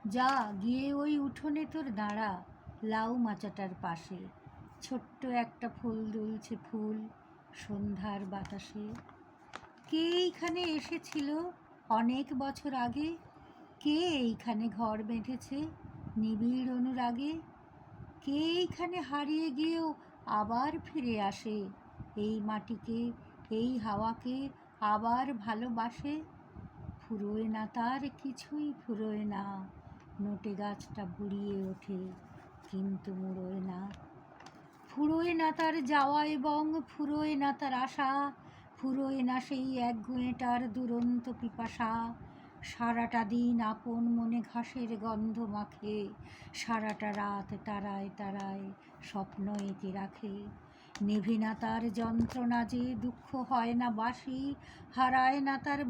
যা গিয়ে ওই উঠোনে তোর দাঁড়া, লাউ মাচাটার পাশে, ছোট্ট একটা ফুল দুলছে ফুল সন্ধ্যার বাতাসে। কে এইখানে এসেছিল অনেক বছর আগে? কে এইখানে ঘর বেঁধেছে নিবিড় অনুরাগে? কে এইখানে হারিয়ে গিয়েও আবার ফিরে আসে, এই মাটিকে এই হাওয়াকে আবার ভালোবাসে? ফুরোয় না তার কিছুই, ফুরোয় না, নোটে গাছটা বুড়িয়ে ওঠে কিন্তু মুড়োয় না। ফুরোয় না তার যাওয়া এবং ফুরোয় না তার আশা, ফুরোয় না সেই একগুঁয়েটার দুরন্ত পিপাসা। সারাটা দিন আপন মনে ঘাসের গন্ধ মাখে, সারাটা রাত তারায় তারায় স্বপ্ন এঁকে রাখে। নেভে না তার যন্ত্রণা যে, দুঃখ হয় না বাসি, হারায় না তার